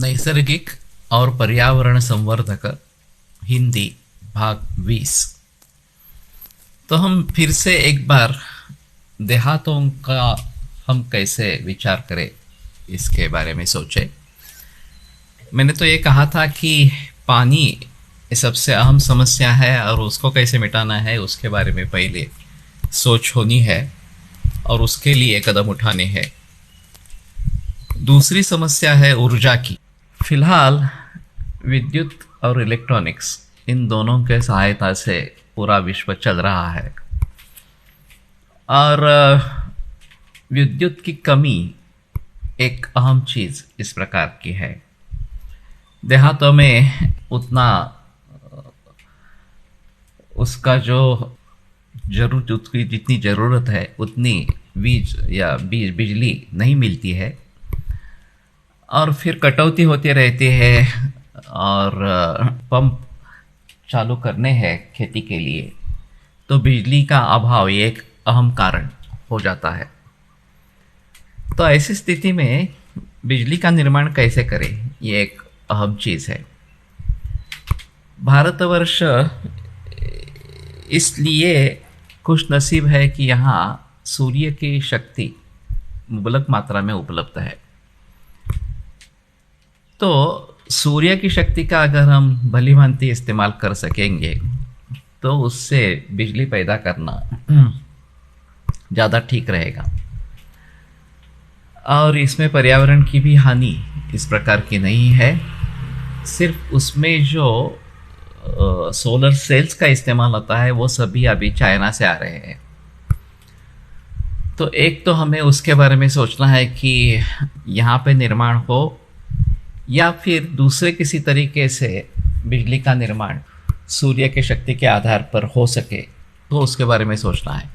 नैसर्गिक और पर्यावरण संवर्धक हिंदी भाग 20। तो हम फिर से एक बार देहातों का हम कैसे विचार करें इसके बारे में सोचे। मैंने तो ये कहा था कि पानी सबसे अहम समस्या है और उसको कैसे मिटाना है उसके बारे में पहले सोच होनी है और उसके लिए कदम उठाने हैं। दूसरी समस्या है ऊर्जा की। फिलहाल विद्युत और इलेक्ट्रॉनिक्स इन दोनों के सहायता से पूरा विश्व चल रहा है और विद्युत की कमी एक अहम चीज़ इस प्रकार की है। देहातों में उतना उसका जो जरूरत उसकी जितनी ज़रूरत है उतनी बिजली नहीं मिलती है और फिर कटौती होती रहती है और पंप चालू करने हैं खेती के लिए तो बिजली का अभाव एक अहम कारण हो जाता है। तो ऐसी स्थिति में बिजली का निर्माण कैसे करें ये एक अहम चीज़ है। भारतवर्ष इसलिए खुश नसीब है कि यहाँ सूर्य की शक्ति मुबलक मात्रा में उपलब्ध है। तो सूर्य की शक्ति का अगर हम भली भांति इस्तेमाल कर सकेंगे तो उससे बिजली पैदा करना ज़्यादा ठीक रहेगा और इसमें पर्यावरण की भी हानि इस प्रकार की नहीं है। सिर्फ उसमें जो सोलर सेल्स का इस्तेमाल होता है वो सभी अभी चाइना से आ रहे हैं। तो एक तो हमें उसके बारे में सोचना है कि यहाँ पे निर्माण हो या फिर दूसरे किसी तरीके से बिजली का निर्माण सूर्य के शक्ति के आधार पर हो सके तो उसके बारे में सोचना है।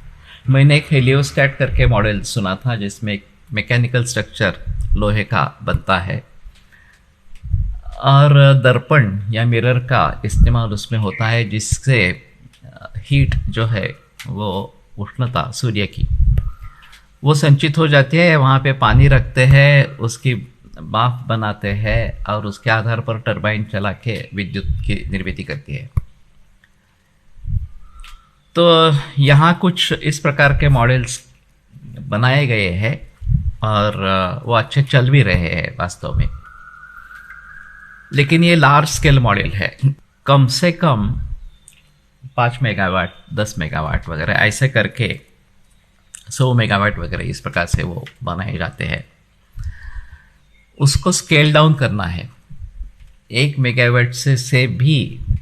मैंने एक हेलियोस्टैट करके मॉडल सुना था जिसमें एक मैकेनिकल स्ट्रक्चर लोहे का बनता है और दर्पण या मिरर का इस्तेमाल उसमें होता है जिससे हीट जो है वो उष्णता सूर्य की वो संचित हो जाती है। वहाँ पे पानी रखते हैं, उसकी भाप बनाते हैं और उसके आधार पर टरबाइन चला के विद्युत की निर्मित करती है। तो यहाँ कुछ इस प्रकार के मॉडल्स बनाए गए हैं और वो अच्छे चल भी रहे हैं वास्तव में। लेकिन ये लार्ज स्केल मॉडल है, कम से कम 5 मेगावाट 10 मेगावाट वगैरह ऐसे करके 100 मेगावाट वगैरह इस प्रकार से वो बनाए जाते हैं। उसको स्केल डाउन करना है 1 मेगावाट से भी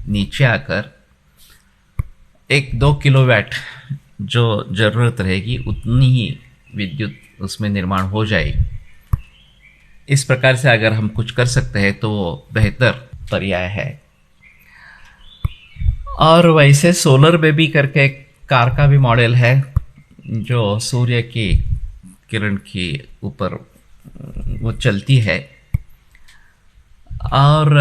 नीचे आकर 1-2 किलोवाट जो ज़रूरत रहेगी उतनी ही विद्युत उसमें निर्माण हो जाएगी। इस प्रकार से अगर हम कुछ कर सकते हैं तो वो बेहतर पर्याय है। और वैसे सोलर बेबी करके एक कार का भी मॉडल है जो सूर्य की किरण की ऊपर वो चलती है। और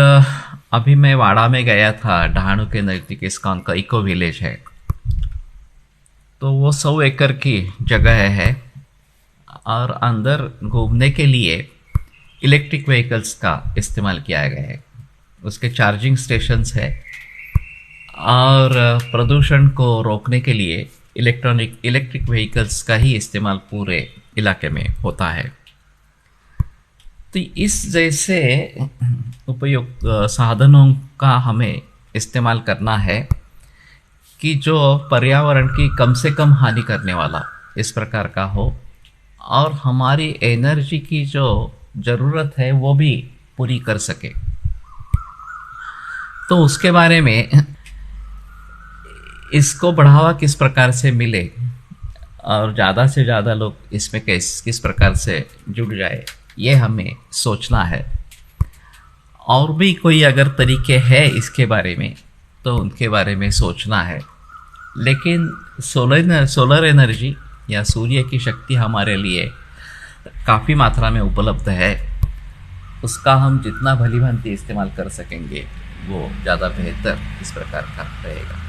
अभी मैं वाड़ा में गया था, डहाणू के नज़दीक इसका का इको विलेज है। तो वो 100 एकड़ की जगह है और अंदर घूमने के लिए इलेक्ट्रिक व्हीकल्स का इस्तेमाल किया गया है। उसके चार्जिंग स्टेशंस है और प्रदूषण को रोकने के लिए इलेक्ट्रिक व्हीकल्स का ही इस्तेमाल पूरे इलाके में होता है। तो इस जैसे उपयुक्त साधनों का हमें इस्तेमाल करना है कि जो पर्यावरण की कम से कम हानि करने वाला इस प्रकार का हो और हमारी एनर्जी की जो ज़रूरत है वो भी पूरी कर सके। तो उसके बारे में इसको बढ़ावा किस प्रकार से मिले और ज़्यादा से ज़्यादा लोग इसमें किस प्रकार से जुड़ जाए ये हमें सोचना है। और भी कोई अगर तरीके हैं इसके बारे में तो उनके बारे में सोचना है। लेकिन सोलर एनर्जी या सूर्य की शक्ति हमारे लिए काफ़ी मात्रा में उपलब्ध है। उसका हम जितना भली भांति इस्तेमाल कर सकेंगे वो ज़्यादा बेहतर इस प्रकार का रहेगा।